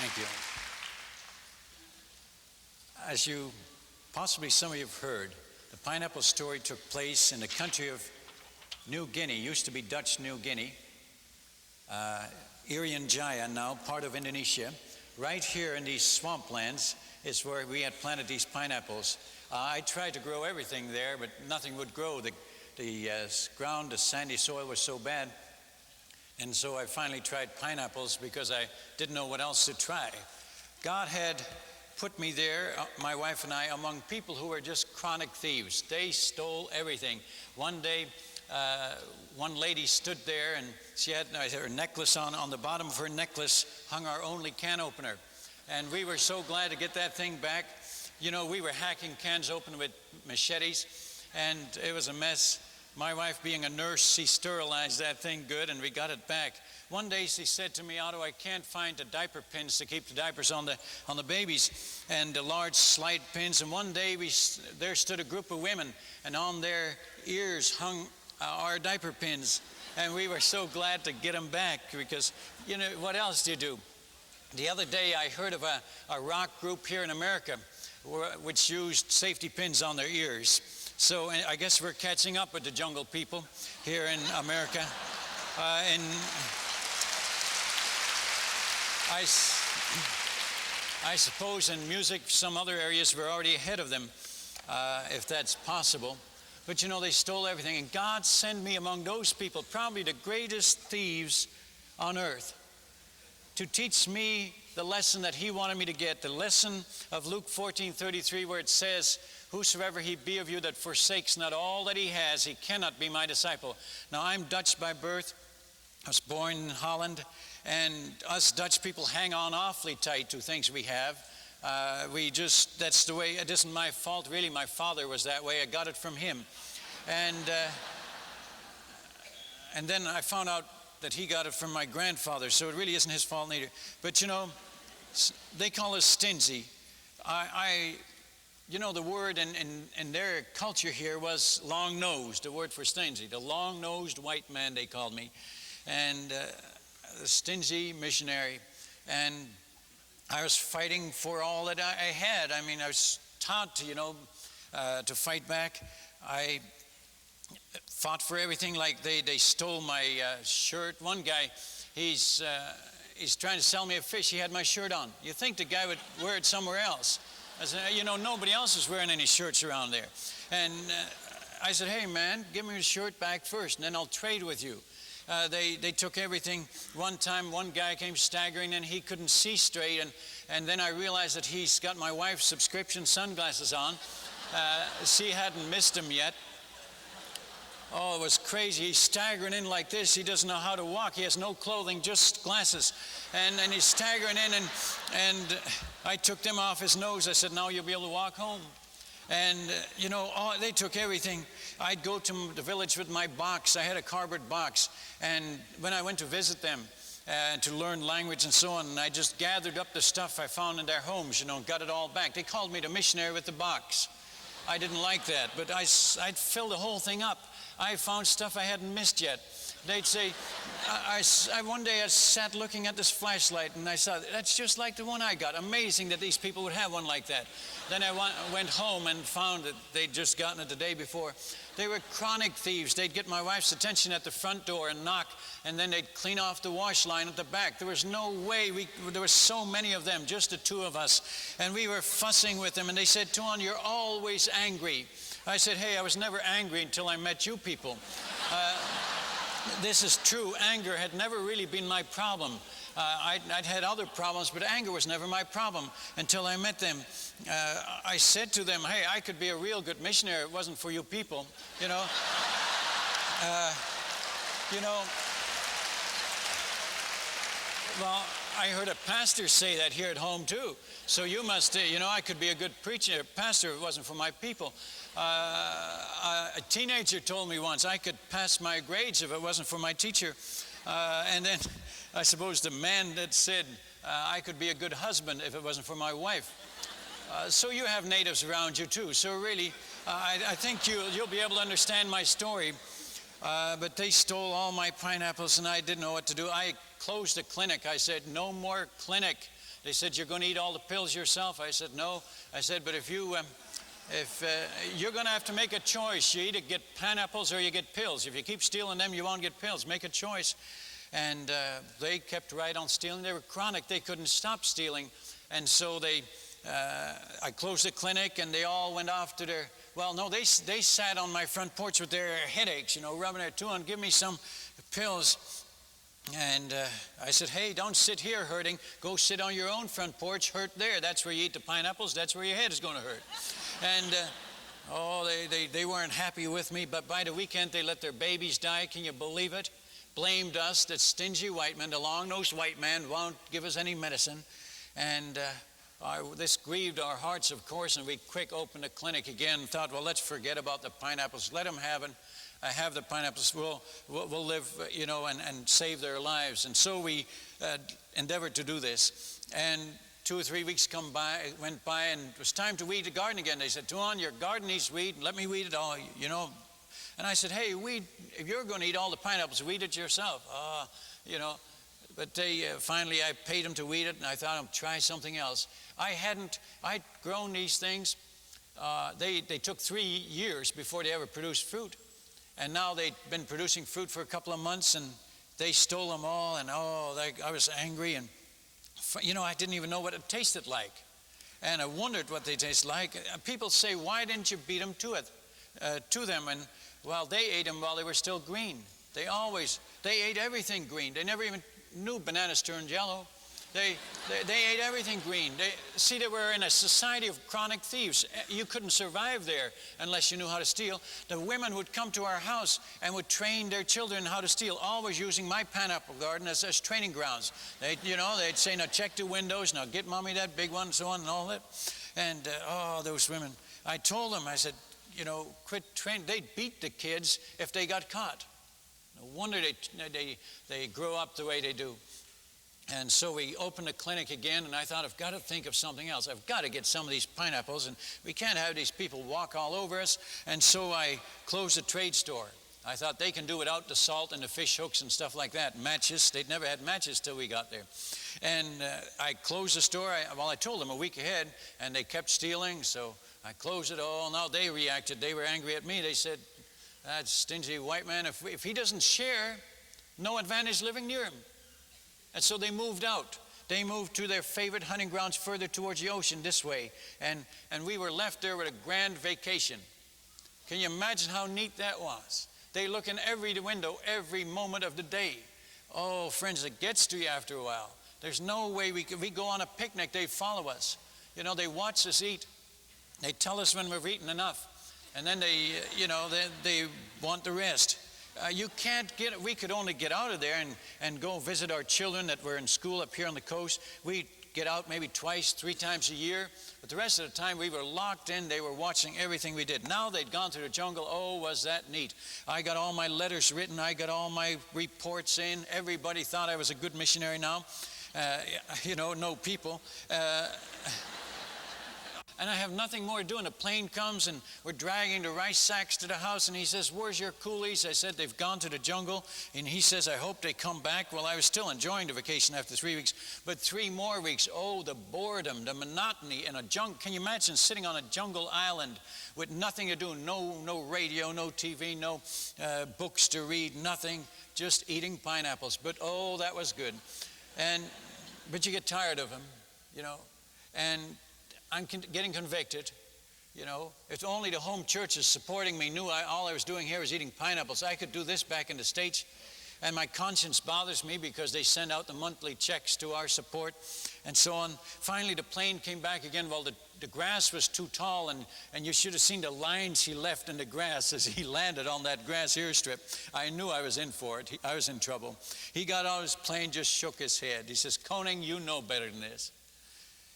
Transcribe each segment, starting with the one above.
Thank you. As you possibly some of you have heard, the pineapple story took place in the country of New Guinea, used to be Dutch New Guinea, Irian Jaya, now part of Indonesia. Right here in these swamplands is where we had planted these pineapples. I tried to grow everything there, but nothing would grow. The ground, the sandy soil was so bad. And so I finally tried pineapples because I didn't know what else to try. God had put me there, my wife and I, among people who were just chronic thieves. They stole everything. One day, one lady stood there and she had her necklace on. On the bottom of her necklace hung our only can opener. And we were so glad to get that thing back. You know, we were hacking cans open with machetes, and it was a mess. My wife, being a nurse, she sterilized that thing good, and we got it back. One day she said to me, Otto, I can't find the diaper pins to keep the diapers on the babies, and the large slide pins. And one day there stood a group of women, and on their ears hung our diaper pins. And we were so glad to get them back because, you know, what else do you do? The other day I heard of a rock group here in America which used safety pins on their ears. So I guess we're catching up with the jungle people here in America. And I suppose in music, some other areas, we're already ahead of them, if that's possible. But you know, they stole everything. And God sent me among those people, probably the greatest thieves on earth, to teach me the lesson that he wanted me to get, the lesson of Luke 14:33, where it says, whosoever he be of you that forsakes not all that he has, he cannot be my disciple. Now, I'm Dutch by birth. I was born in Holland, and us Dutch people hang on awfully tight to things we have. That's the way. It isn't my fault, really. My father was that way. I got it from him. And then I found out that he got it from my grandfather, so it really isn't his fault neither. But you know, they call us stingy. You know, the word in their culture here was long-nosed, the word for stingy. The long-nosed white man, they called me. And the stingy missionary. And I was fighting for all that I had. I mean, I was taught to, to fight back. I fought for everything. Like they stole my shirt. One guy, he's trying to sell me a fish. He had my shirt on. You think the guy would wear it somewhere else. I said, nobody else is wearing any shirts around there. And I said, hey, man, give me your shirt back first, and then I'll trade with you. They took everything. One time, one guy came staggering in. He couldn't see straight, and then I realized that he's got my wife's subscription sunglasses on. She hadn't missed him yet. Oh, it was crazy. He's staggering in like this. He doesn't know how to walk. He has no clothing, just glasses. And he's staggering in, and I took them off his nose. I said, now you'll be able to walk home. And, they took everything. I'd go to the village with my box. I had a cardboard box. And when I went to visit them to learn language and so on, and I just gathered up the stuff I found in their homes, got it all back. They called me the missionary with the box. I didn't like that, but I'd fill the whole thing up. I found stuff I hadn't missed yet. They'd say, one day I sat looking at this flashlight, and I saw, that's just like the one I got. Amazing that these people would have one like that. Then I went home and found that they'd just gotten it the day before. They were chronic thieves. They'd get my wife's attention at the front door and knock, and then they'd clean off the wash line at the back. There was no way. There were so many of them, just the two of us, and we were fussing with them, and they said, Tuan, you're always angry. I said, hey, I was never angry until I met you people. This is true. Anger had never really been my problem. I'd had other problems, but anger was never my problem until I met them. I said to them, hey, I could be a real good missionary if it wasn't for you people, Well, I heard a pastor say that here at home too. So you must, I could be a good preacher, pastor if it wasn't for my people. A teenager told me once I could pass my grades if it wasn't for my teacher. And then I suppose the man that said I could be a good husband if it wasn't for my wife. So you have natives around you too. So really, I think you'll be able to understand my story. But they stole all my pineapples, and I didn't know what to do. I closed the clinic. I said, no more clinic. They said, you're going to eat all the pills yourself? I said, no. I said, but if you're going to have to make a choice. You either get pineapples or you get pills. If you keep stealing them, you won't get pills. Make a choice. And they kept right on stealing. They were chronic. They couldn't stop stealing. And so I closed the clinic, and they all went off to their, well, no, they sat on my front porch with their headaches, rubbing their toe and give me some pills. And I said, hey, don't sit here hurting. Go sit on your own front porch, hurt there. That's where you eat the pineapples. That's where your head is going to hurt. And they weren't happy with me. But by the weekend, they let their babies die. Can you believe it? Blamed us, that stingy white man, the long-nosed white man, won't give us any medicine. And this grieved our hearts, of course, and we quick opened the clinic again and thought, well, let's forget about the pineapples. Let them have the pineapples. We'll live, and save their lives. And so we endeavored to do this. And 2 or 3 weeks went by, and it was time to weed the garden again. They said, Tuan, your garden needs weed. Let me weed it all, And I said, hey, if you're going to eat all the pineapples, weed it yourself. But they finally, I paid them to weed it, and I thought I'd try something else. I'd grown these things. They took 3 years before they ever produced fruit. And now they'd been producing fruit for a couple of months, and they stole them all, and I was angry, and I didn't even know what it tasted like. And I wondered what they taste like. People say, why didn't you beat them to them? And well, they ate them while they were still green. They ate everything green. They never even knew bananas turned yellow. They ate everything green. They were in a society of chronic thieves. You couldn't survive there unless you knew how to steal. The women would come to our house and would train their children how to steal, always using my pineapple garden as training grounds. They'd say, now check the windows, now get mommy that big one, and so on and all that. And those women, I told them, I said, quit training. They'd beat the kids if they got caught. No wonder they grow up the way they do. And so we opened a clinic again, and I thought, I've got to think of something else. I've got to get some of these pineapples, and we can't have these people walk all over us. And so I closed the trade store. I thought they can do without the salt and the fish hooks and stuff like that. Matches, they'd never had matches till we got there. And I closed the store. I told them a week ahead, and they kept stealing, so I closed it all. Now they reacted. They were angry at me. They said, that stingy white man, if he doesn't share, no advantage living near him. And so they moved out. They moved to their favorite hunting grounds further towards the ocean this way. And we were left there with a grand vacation. Can you imagine how neat that was? They look in every window every moment of the day. Oh, friends, it gets to you after a while. There's no way we go on a picnic, they follow us. They watch us eat. They tell us when we've eaten enough. And then they want the rest. We could only get out of there and go visit our children that were in school up here on the coast. We'd get out maybe 2, 3 times a year. But the rest of the time we were locked in. They were watching everything we did. Now they'd gone through the jungle. Oh, was that neat. I got all my letters written. I got all my reports in. Everybody thought I was a good missionary now. No people. And I have nothing more to do. And a plane comes, and we're dragging the rice sacks to the house. And he says, where's your coolies? I said, they've gone to the jungle. And he says, I hope they come back. Well, I was still enjoying the vacation after 3 weeks. But 3 more weeks, oh, the boredom, the monotony in a jungle. Can you imagine sitting on a jungle island with nothing to do? No radio, no TV, no books to read, nothing. Just eating pineapples. But, oh, that was good. But you get tired of them, And I'm getting convicted, If only the home churches supporting me knew all I was doing here was eating pineapples. I could do this back in the States. And my conscience bothers me because they send out the monthly checks to our support and so on. Finally, the plane came back again. Well, the grass was too tall, and you should have seen the lines he left in the grass as he landed on that grass airstrip. I knew I was in for it. I was in trouble. He got out of his plane, just shook his head. He says, Koning, you know better than this.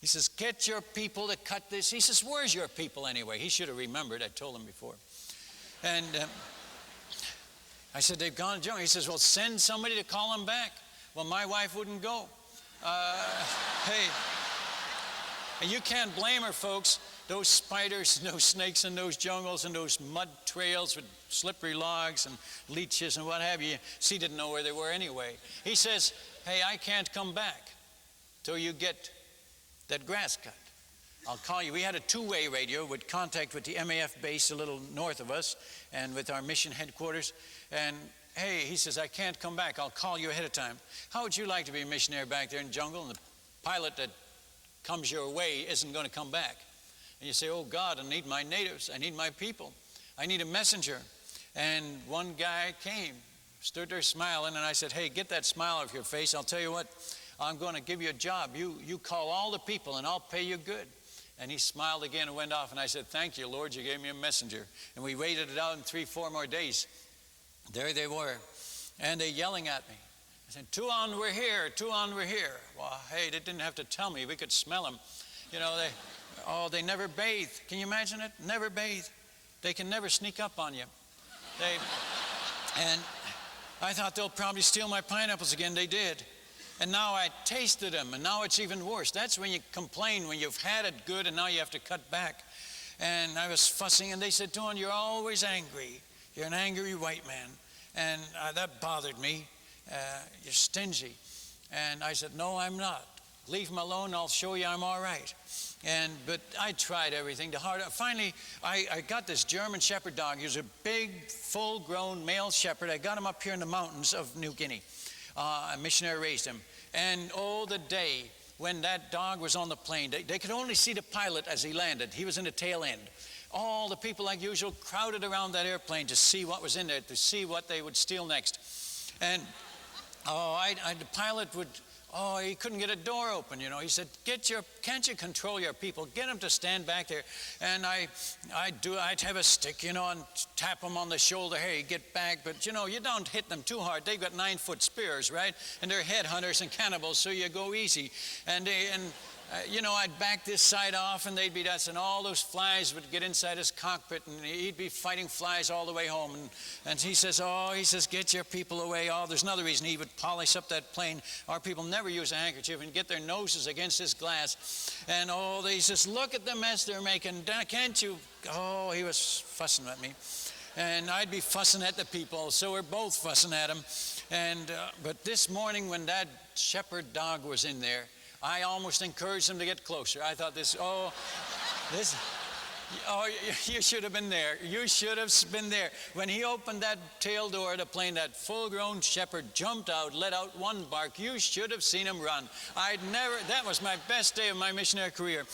He says, get your people to cut this. He says, where's your people anyway? He should have remembered. I told him before. And I said, they've gone to jungle. He says, well, send somebody to call them back. Well, my wife wouldn't go. Hey, and you can't blame her, folks. Those spiders and those snakes in those jungles and those mud trails with slippery logs and leeches and what have you. She didn't know where they were anyway. He says, hey, I can't come back till you get that grass cut. I'll call you. We had a two-way radio with contact with the MAF base a little north of us and with our mission headquarters. And hey, he says, I can't come back. I'll call you ahead of time. How would you like to be a missionary back there in the jungle and the pilot that comes your way isn't going to come back? And you say, oh God, I need my natives. I need my people. I need a messenger. And one guy came, stood there smiling, and I said, hey, get that smile off your face. I'll tell you what, I'm going to give you a job. You call all the people and I'll pay you good. And he smiled again and went off, and I said, thank you, Lord, you gave me a messenger. And we waited it out in 3-4 more days. There they were, and they're yelling at me. I said, Tuan, we're here, Tuan, we're here. Well, hey, they didn't have to tell me. We could smell them. You know, they never bathe. Can you imagine it? Never bathe. They can never sneak up on you. And I thought they'll probably steal my pineapples again. They did. And now I tasted them, and now it's even worse. That's when you complain, when you've had it good, and now you have to cut back. And I was fussing, and they said, Tuan, you're always angry. You're an angry white man. And that bothered me. You're stingy. And I said, no, I'm not. Leave him alone, I'll show you I'm all right. But I tried everything. Finally, I got this German Shepherd dog. He was a big, full-grown male shepherd. I got him up here in the mountains of New Guinea. A missionary raised him. And oh, the day when that dog was on the plane, they could only see the pilot as he landed. He was in the tail end. All the people, like usual, crowded around that airplane to see what was in there, to see what they would steal next. And the pilot would, he couldn't get a door open, you know. He said, can't you control your people? Get them to stand back there. And I'd have a stick, you know, and tap them on the shoulder. Hey, get back. But, you know, you don't hit them too hard. They've got 9-foot spears, right? And they're headhunters and cannibals, so you go easy. You know, I'd back this side off, and they'd be that, and all those flies would get inside his cockpit, and he'd be fighting flies all the way home. And he says, get your people away. Oh, there's another reason he would polish up that plane. Our people never use a handkerchief and get their noses against this glass. And he says, look at the mess they're making. Can't you? Oh, he was fussing at me. And I'd be fussing at the people, so we're both fussing at him. But this morning when that shepherd dog was in there, I almost encouraged him to get closer. I thought you should have been there. You should have been there. When he opened that tail door of the plane, that full-grown shepherd jumped out, let out one bark. You should have seen him run. That was my best day of my missionary career.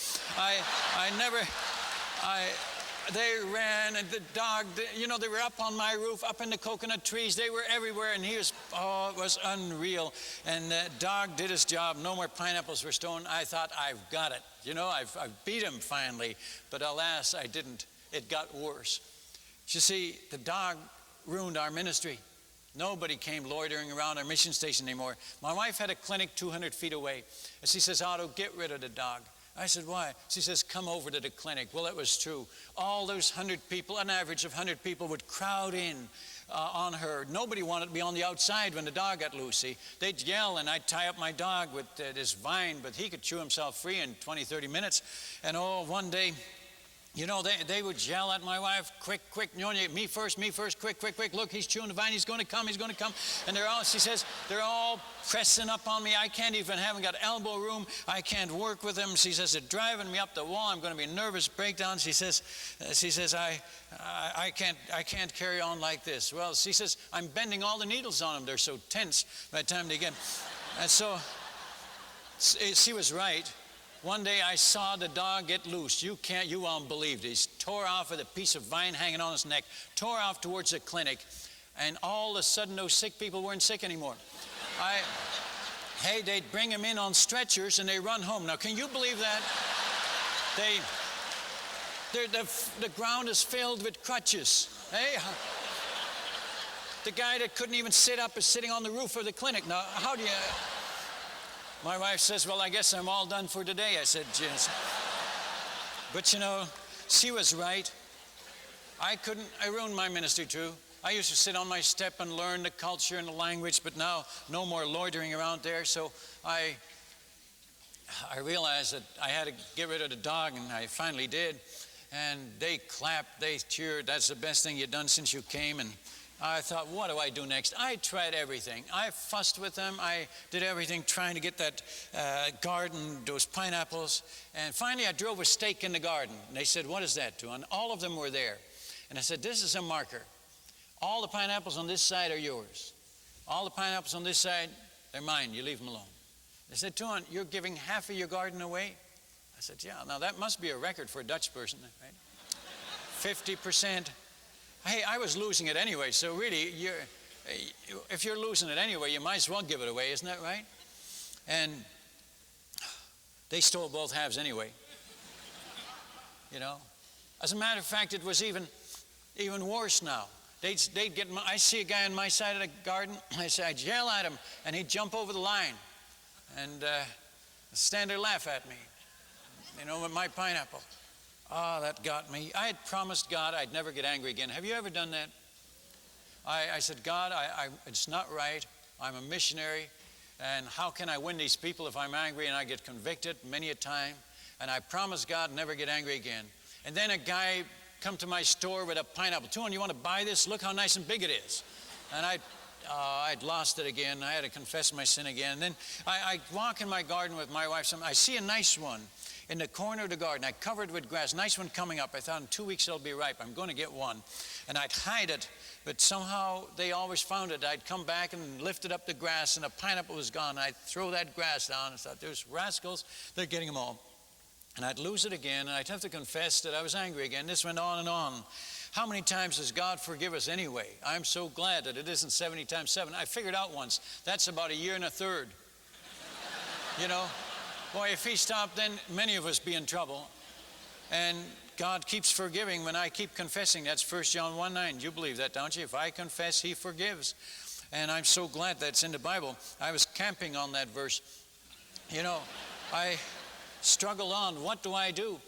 They ran, and the dog, you know, they were up on my roof, up in the coconut trees. They were everywhere, and it was unreal. And the dog did his job. No more pineapples were stolen. I thought, I've got it. You know, I've beat him finally. But alas, I didn't. It got worse. You see, the dog ruined our ministry. Nobody came loitering around our mission station anymore. My wife had a clinic 200 feet away. And she says, Otto, get rid of the dog. I said, why? She says, come over to the clinic. Well, it was true. All those 100 people, an average of 100 people, would crowd in on her. Nobody wanted to be on the outside when the dog got loose. They'd yell, and I'd tie up my dog with this vine, but he could chew himself free in 20, 30 minutes. And one day, you know, they would yell at my wife, quick, me first, quick. Look, he's chewing the vine, he's going to come. And she says, they're all pressing up on me. I haven't got elbow room. I can't work with them. She says, they're driving me up the wall. I'm going to be a nervous breakdown. She says, I can't carry on like this. Well, she says, I'm bending all the needles on them. They're so tense by the time they get. And so she was right. One day I saw the dog get loose. You won't believe it. He tore off with a piece of vine hanging on his neck, tore off towards the clinic, and all of a sudden those sick people weren't sick anymore. They'd bring him in on stretchers and they run home. Now, can you believe that? The ground is filled with crutches. Hey, the guy that couldn't even sit up is sitting on the roof of the clinic. Now, how do you... My wife says, well, I guess I'm all done for today. I said, yes. But you know, she was right. I ruined my ministry too. I used to sit on my step and learn the culture and the language, but now no more loitering around there. So I realized that I had to get rid of the dog, and I finally did. And they clapped, they cheered. That's the best thing you've done since you came. And I thought, what do I do next? I tried everything. I fussed with them. I did everything trying to get that garden, those pineapples. And finally, I drove a stake in the garden. And they said, what is that to? And all of them were there. And I said, this is a marker. All the pineapples on this side are yours. All the pineapples on this side, they're mine. You leave them alone. They said, Tuan, you're giving half of your garden away? I said, yeah. Now, that must be a record for a Dutch person, right? 50%. Hey, I was losing it anyway, so really, if you're losing it anyway, you might as well give it away, isn't that right? And they stole both halves anyway. You know? As a matter of fact, it was even worse now. They'd get I see a guy on my side of the garden, I'd yell at him, and he'd jump over the line and stand there and laugh at me, you know, with my pineapple. Oh, that got me. I had promised God I'd never get angry again. Have you ever done that? I said, God, it's not right. I'm a missionary, and how can I win these people if I'm angry? And I get convicted many a time. And I promised God never get angry again. And then a guy come to my store with a pineapple. Tuan, you want to buy this? Look how nice and big it is. And I'd lost it again. I had to confess my sin again. And then I walk in my garden with my wife. I see a nice one in the corner of the garden. I covered with grass. Nice one coming up. I thought in 2 weeks it'll be ripe. I'm going to get one. And I'd hide it, but somehow they always found it. I'd come back and lifted up the grass, and the pineapple was gone. I'd throw that grass down and thought, there's rascals. They're getting them all. And I'd lose it again, and I'd have to confess that I was angry again. This went on and on. How many times does God forgive us anyway? I'm so glad that it isn't 70 times 7. I figured out once, that's about a year and a third. You know? Boy, if he stopped, then many of us be in trouble. And God keeps forgiving when I keep confessing. That's 1 John 1:9. You believe that, don't you? If I confess, he forgives. And I'm so glad that's in the Bible. I was camping on that verse. You know, I struggled on. What do I do?